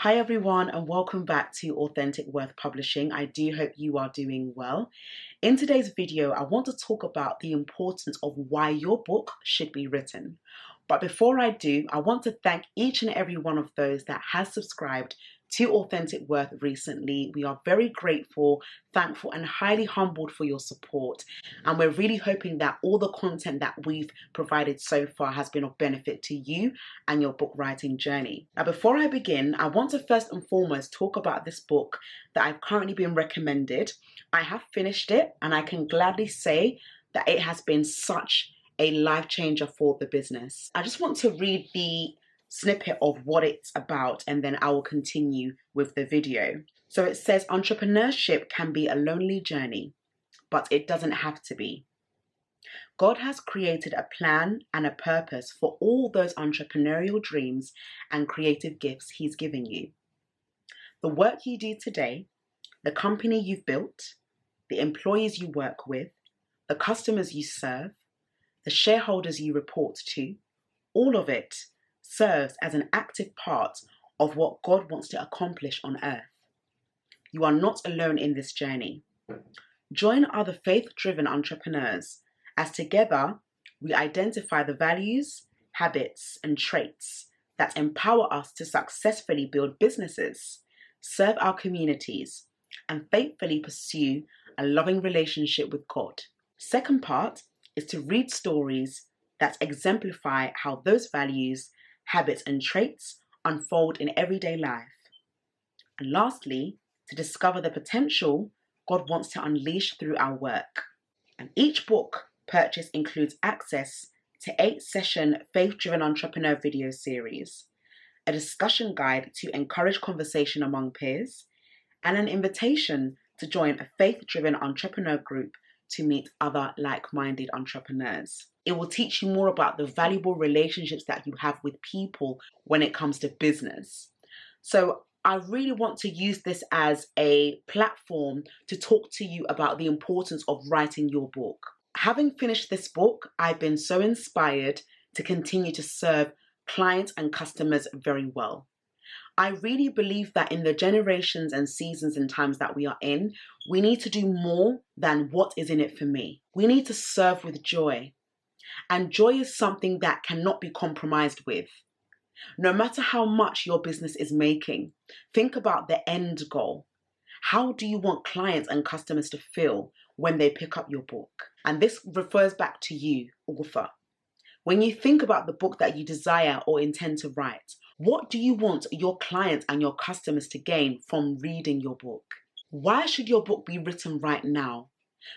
Hi everyone, and welcome back to Authentic Worth Publishing. I do hope you are doing well. In today's video, I want to talk about the importance of why your book should be written. But before I do, I want to thank each and every one of those that has subscribed to Authentic Worth recently. We are very grateful, thankful, and highly humbled for your support. And we're really hoping that all the content that we've provided so far has been of benefit to you and your book writing journey. Now, before I begin, I want to first and foremost talk about this book that I've currently been recommended. I have finished it, and I can gladly say that it has been such a life changer for the business. I just want to read the snippet of what it's about, and then I will continue with the video. So it says, entrepreneurship can be a lonely journey, but it doesn't have to be. God has created a plan and a purpose for all those entrepreneurial dreams and creative gifts He's given you. The work you do today, the company you've built, the employees you work with, the customers you serve, the shareholders you report to, all of it serves as an active part of what God wants to accomplish on earth. You are not alone in this journey. Join other faith-driven entrepreneurs as together we identify the values, habits, and traits that empower us to successfully build businesses, serve our communities, and faithfully pursue a loving relationship with God. Second part is to read stories that exemplify how those values, habits, and traits unfold in everyday life. And lastly, to discover the potential God wants to unleash through our work. And each book purchase includes access to 8-session faith-driven entrepreneur video series, a discussion guide to encourage conversation among peers, and an invitation to join a faith-driven entrepreneur group to meet other like-minded entrepreneurs. It will teach you more about the valuable relationships that you have with people when it comes to business. So I really want to use this as a platform to talk to you about the importance of writing your book. Having finished this book, I've been so inspired to continue to serve clients and customers very well. I really believe that in the generations and seasons and times that we are in, we need to do more than what is in it for me. We need to serve with joy. And joy is something that cannot be compromised with. No matter how much your business is making, think about the end goal. How do you want clients and customers to feel when they pick up your book? And this refers back to you, author. When you think about the book that you desire or intend to write, what do you want your clients and your customers to gain from reading your book? Why should your book be written right now?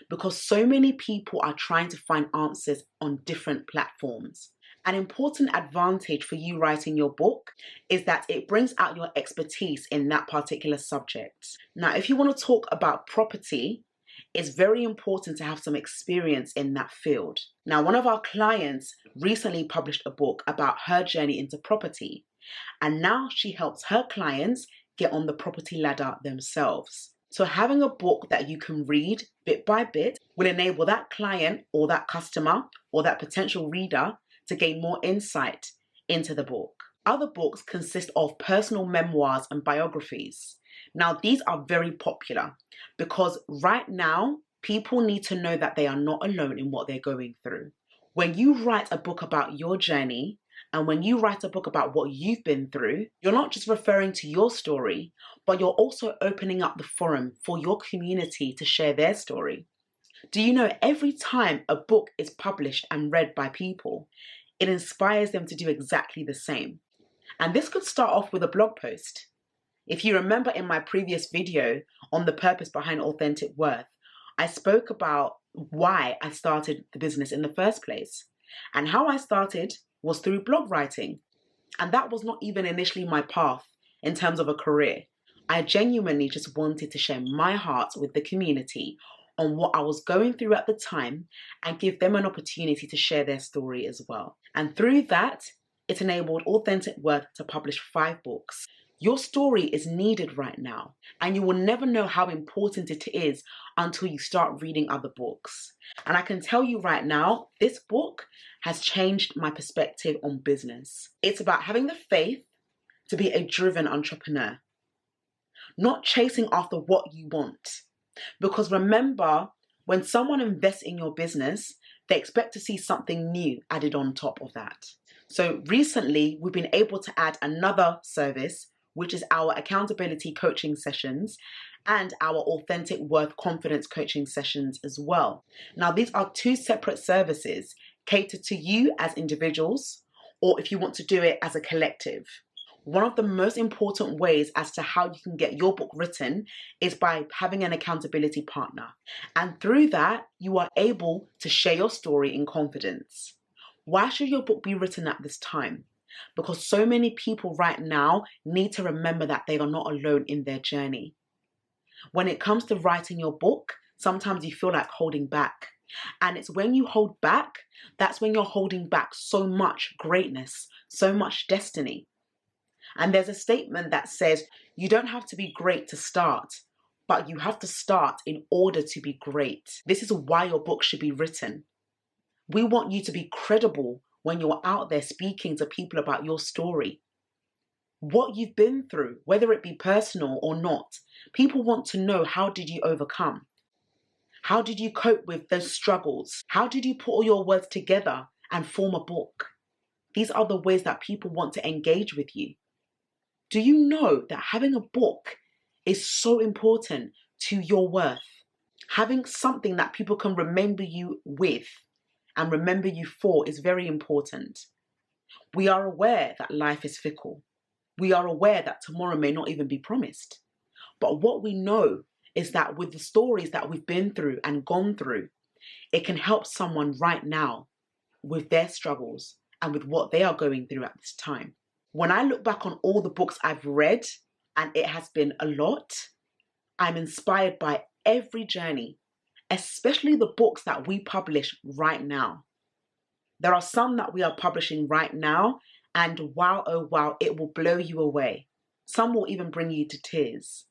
Because so many people are trying to find answers on different platforms. An important advantage for you writing your book is that it brings out your expertise in that particular subject. Now, if you want to talk about property, it's very important to have some experience in that field. Now, one of our clients recently published a book about her journey into property, and now she helps her clients get on the property ladder themselves. So having a book that you can read bit by bit will enable that client or that customer or that potential reader to gain more insight into the book. Other books consist of personal memoirs and biographies. Now, these are very popular because right now, people need to know that they are not alone in what they're going through. When you write a book about your journey, and when you write a book about what you've been through, you're not just referring to your story, but you're also opening up the forum for your community to share their story. Do you know every time a book is published and read by people, it inspires them to do exactly the same? And this could start off with a blog post. If you remember in my previous video on the purpose behind Authentic Worth, I spoke about why I started the business in the first place. And how I started was through blog writing. And that was not even initially my path in terms of a career. I genuinely just wanted to share my heart with the community on what I was going through at the time and give them an opportunity to share their story as well. And through that, it enabled Authentic Worth to publish 5 books. Your story is needed right now, and you will never know how important it is until you start reading other books. And I can tell you right now, this book has changed my perspective on business. It's about having the faith to be a driven entrepreneur, not chasing after what you want. Because remember, when someone invests in your business, they expect to see something new added on top of that. So recently, we've been able to add another service, which is our accountability coaching sessions and our authentic worth confidence coaching sessions as well. Now, these are two separate services catered to you as individuals, or if you want to do it as a collective. One of the most important ways as to how you can get your book written is by having an accountability partner. And through that, you are able to share your story in confidence. Why should your book be written at this time? Because so many people right now need to remember that they are not alone in their journey. When it comes to writing your book, sometimes you feel like holding back. And it's when you hold back, that's when you're holding back so much greatness, so much destiny. And there's a statement that says, you don't have to be great to start, but you have to start in order to be great. This is why your book should be written. We want you to be credible when you're out there speaking to people about your story. What you've been through, whether it be personal or not, people want to know, how did you overcome? How did you cope with those struggles? How did you put all your words together and form a book? These are the ways that people want to engage with you. Do you know that having a book is so important to your worth? Having something that people can remember you with and remember you for is very important. We are aware that life is fickle. We are aware that tomorrow may not even be promised. But what we know is that with the stories that we've been through and gone through, it can help someone right now with their struggles and with what they are going through at this time. When I look back on all the books I've read, and it has been a lot, I'm inspired by every journey, especially the books that we publish right now. There are some that we are publishing right now, and wow, oh wow, it will blow you away. Some will even bring you to tears.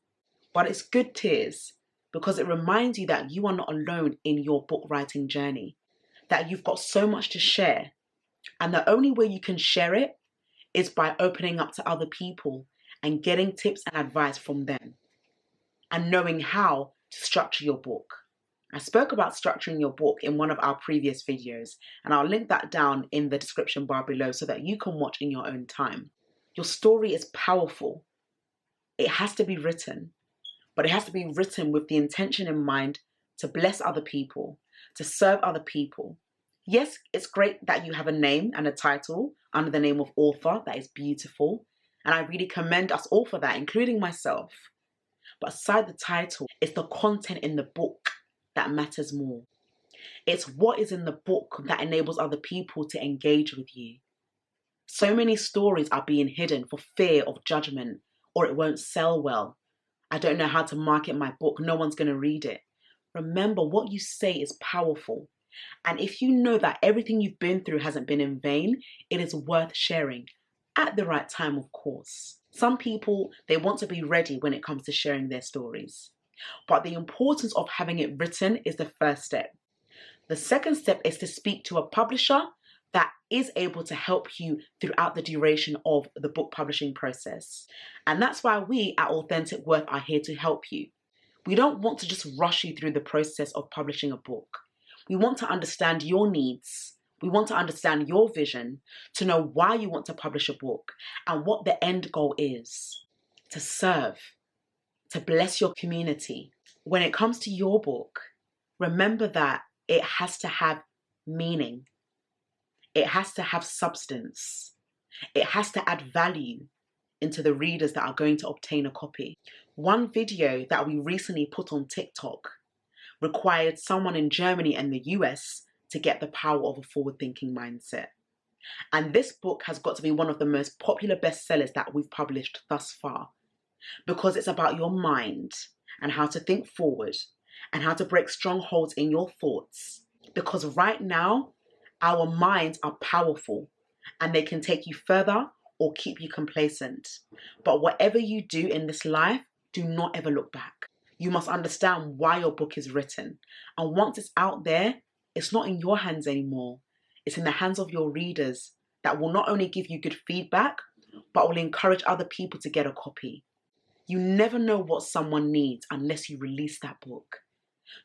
But it's good tears, because it reminds you that you are not alone in your book writing journey, that you've got so much to share. And the only way you can share it is by opening up to other people and getting tips and advice from them and knowing how to structure your book. I spoke about structuring your book in one of our previous videos, and I'll link that down in the description bar below so that you can watch in your own time. Your story is powerful. It has to be written, but it has to be written with the intention in mind to bless other people, to serve other people. Yes, it's great that you have a name and a title under the name of author. That is beautiful. And I really commend us all for that, including myself. But aside the title, it's the content in the book that matters more. It's what is in the book that enables other people to engage with you. So many stories are being hidden for fear of judgment, or it won't sell well. I don't know how to market my book. No one's going to read it. Remember, what you say is powerful. And if you know that everything you've been through hasn't been in vain, it is worth sharing. At the right time, of course. Some people, they want to be ready when it comes to sharing their stories. But the importance of having it written is the first step. The second step is to speak to a publisher that is able to help you throughout the duration of the book publishing process. And that's why we at Authentic Worth are here to help you. We don't want to just rush you through the process of publishing a book. We want to understand your needs. We want to understand your vision, to know why you want to publish a book and what the end goal is. To serve, to bless your community. When it comes to your book, remember that it has to have meaning. It has to have substance. It has to add value into the readers that are going to obtain a copy. One video that we recently put on TikTok required someone in Germany and the US to get the power of a forward-thinking mindset. And this book has got to be one of the most popular bestsellers that we've published thus far, because it's about your mind and how to think forward and how to break strongholds in your thoughts. Because right now, our minds are powerful and they can take you further or keep you complacent. But whatever you do in this life, do not ever look back. You must understand why your book is written. And once it's out there, it's not in your hands anymore. It's in the hands of your readers that will not only give you good feedback, but will encourage other people to get a copy. You never know what someone needs unless you release that book.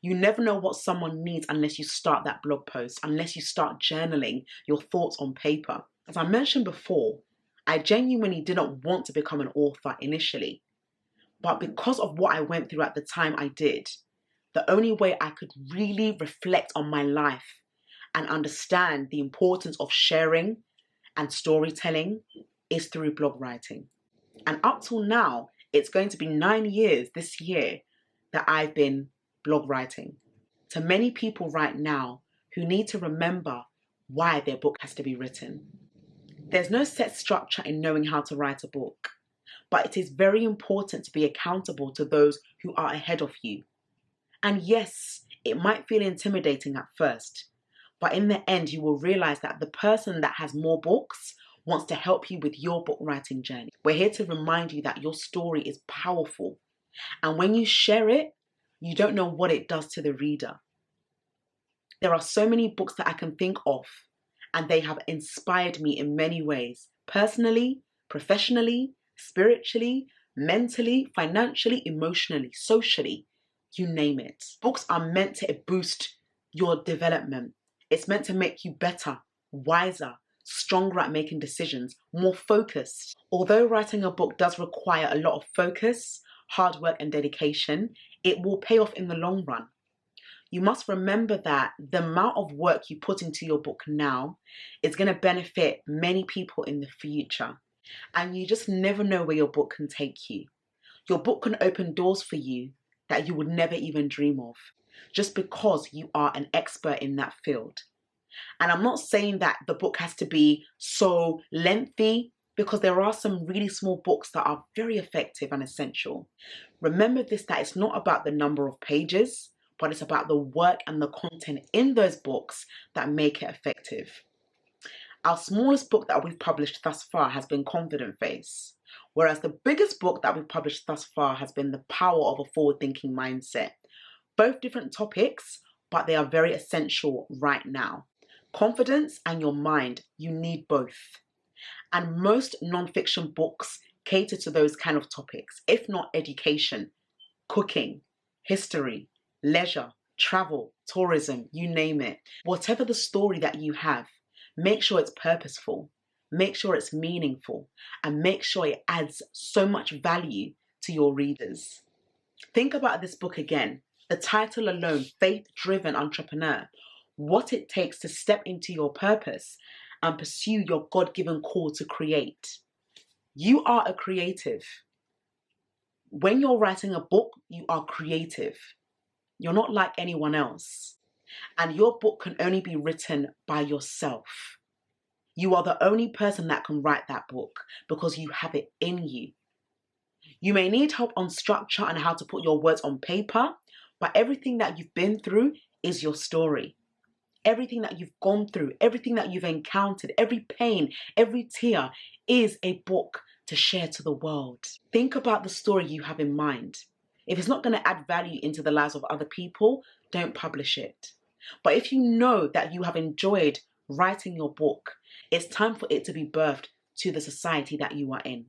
You never know what someone needs unless you start that blog post, unless you start journaling your thoughts on paper. As I mentioned before, I genuinely didn't want to become an author initially. But because of what I went through at the time I did, the only way I could really reflect on my life and understand the importance of sharing and storytelling is through blog writing. And up till now, it's going to be 9 years this year that I've been blog writing. To many people right now who need to remember why their book has to be written. There's no set structure in knowing how to write a book, but it is very important to be accountable to those who are ahead of you. And yes, it might feel intimidating at first, but in the end, you will realize that the person that has more books wants to help you with your book writing journey. We're here to remind you that your story is powerful. And when you share it, you don't know what it does to the reader. There are so many books that I can think of, and they have inspired me in many ways, personally, professionally, spiritually, mentally, financially, emotionally, socially, you name it. Books are meant to boost your development. It's meant to make you better, wiser, stronger at making decisions, more focused. Although writing a book does require a lot of focus, hard work and dedication, it will pay off in the long run. You must remember that the amount of work you put into your book now is going to benefit many people in the future. And you just never know where your book can take you. Your book can open doors for you that you would never even dream of, just because you are an expert in that field. And I'm not saying that the book has to be so lengthy, because there are some really small books that are very effective and essential. Remember this, that it's not about the number of pages, but it's about the work and the content in those books that make it effective. Our smallest book that we've published thus far has been Confident Face, whereas the biggest book that we've published thus far has been The Power of a Forward-Thinking Mindset. Both different topics, but they are very essential right now. Confidence and your mind, you need both. And most non-fiction books cater to those kind of topics, if not education, cooking, history, leisure, travel, tourism, you name it. Whatever the story that you have, make sure it's purposeful, make sure it's meaningful, and make sure it adds so much value to your readers. Think about this book again. The title alone, Faith-Driven Entrepreneur, what it takes to step into your purpose and pursue your God-given call to create. You are a creative. When you're writing a book, you are creative. You're not like anyone else. And your book can only be written by yourself. You are the only person that can write that book because you have it in you. You may need help on structure and how to put your words on paper, but everything that you've been through is your story. Everything that you've gone through, everything that you've encountered, every pain, every tear is a book to share to the world. Think about the story you have in mind. If it's not going to add value into the lives of other people, don't publish it. But if you know that you have enjoyed writing your book, it's time for it to be birthed to the society that you are in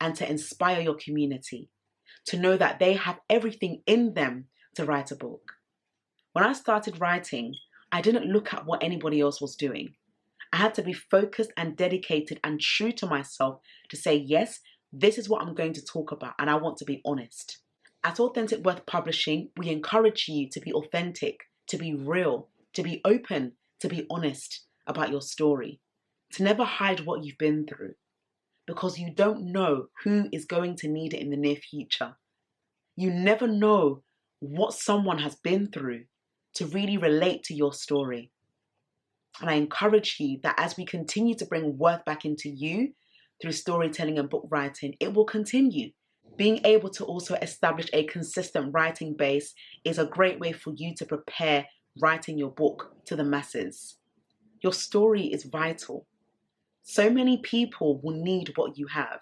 and to inspire your community, to know that they have everything in them to write a book. When I started writing, I didn't look at what anybody else was doing. I had to be focused and dedicated and true to myself to say, yes, this is what I'm going to talk about, and I want to be honest. At Authentic Worth Publishing, we encourage you to be authentic, to be real, to be open, to be honest about your story, to never hide what you've been through, because you don't know who is going to need it in the near future. You never know what someone has been through to really relate to your story. And I encourage you that as we continue to bring worth back into you through storytelling and book writing, it will continue. Being able to also establish a consistent writing base is a great way for you to prepare writing your book to the masses. Your story is vital. So many people will need what you have.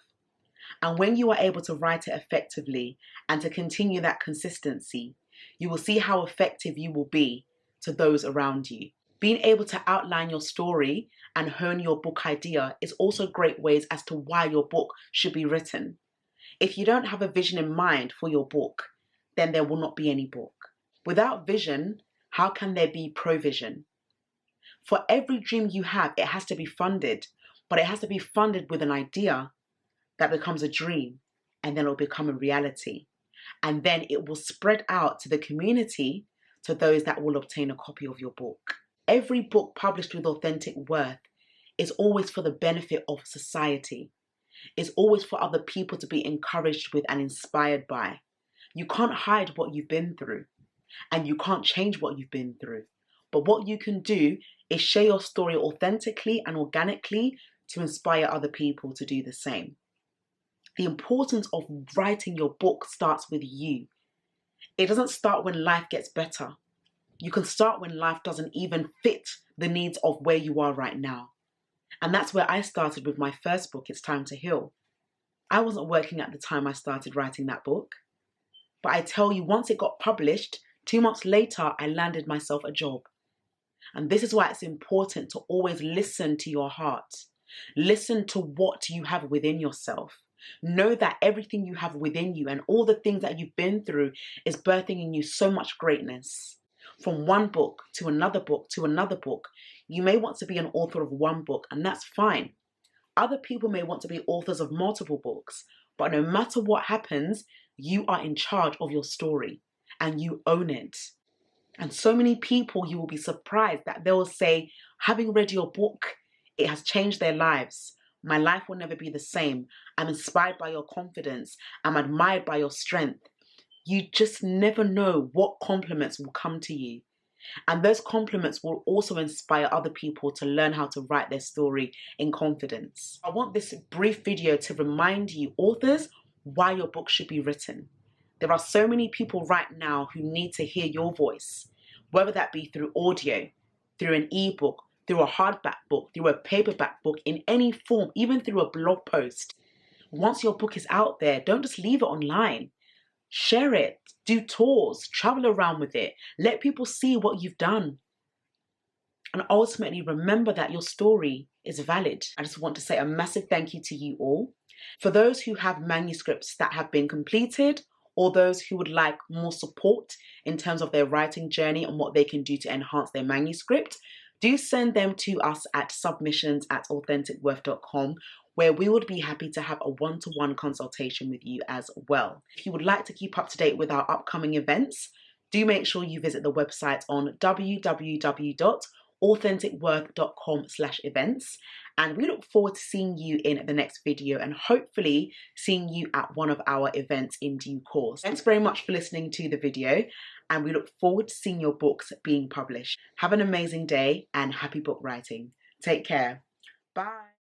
And when you are able to write it effectively and to continue that consistency, you will see how effective you will be to those around you. Being able to outline your story and hone your book idea is also great ways as to why your book should be written. If you don't have a vision in mind for your book, then there will not be any book. Without vision, how can there be provision? For every dream you have, it has to be funded, but it has to be funded with an idea that becomes a dream, and then it'll become a reality. And then it will spread out to the community, to those that will obtain a copy of your book. Every book published with authentic worth is always for the benefit of society. It's always for other people to be encouraged with and inspired by. You can't hide what you've been through, and you can't change what you've been through. But what you can do is share your story authentically and organically to inspire other people to do the same. The importance of writing your book starts with you. It doesn't start when life gets better. You can start when life doesn't even fit the needs of where you are right now. And that's where I started with my first book, It's Time to Heal. I wasn't working at the time I started writing that book. But I tell you, once it got published, 2 months later, I landed myself a job. And this is why it's important to always listen to your heart. Listen to what you have within yourself. Know that everything you have within you and all the things that you've been through is birthing in you so much greatness. From one book to another book to another book, you may want to be an author of one book, and that's fine. Other people may want to be authors of multiple books, but no matter what happens, you are in charge of your story and you own it. And so many people, you will be surprised that they will say, having read your book, it has changed their lives. My life will never be the same. I'm inspired by your confidence. I'm admired by your strength. You just never know what compliments will come to you. And those compliments will also inspire other people to learn how to write their story in confidence. I want this brief video to remind you, authors, why your book should be written. There are so many people right now who need to hear your voice, whether that be through audio, through an ebook, through a hardback book, through a paperback book, in any form, even through a blog post. Once your book is out there, don't just leave it online. Share it, do tours, travel around with it, let people see what you've done. And ultimately, remember that your story is valid. I just want to say a massive thank you to you all. For those who have manuscripts that have been completed, or those who would like more support in terms of their writing journey and what they can do to enhance their manuscript, do send them to us at submissions@authenticworth.com, where we would be happy to have a one-to-one consultation with you as well. If you would like to keep up to date with our upcoming events, do make sure you visit the website on www.authenticworth.com/events. And we look forward to seeing you in the next video and hopefully seeing you at one of our events in due course. Thanks very much for listening to the video, and we look forward to seeing your books being published. Have an amazing day and happy book writing. Take care. Bye.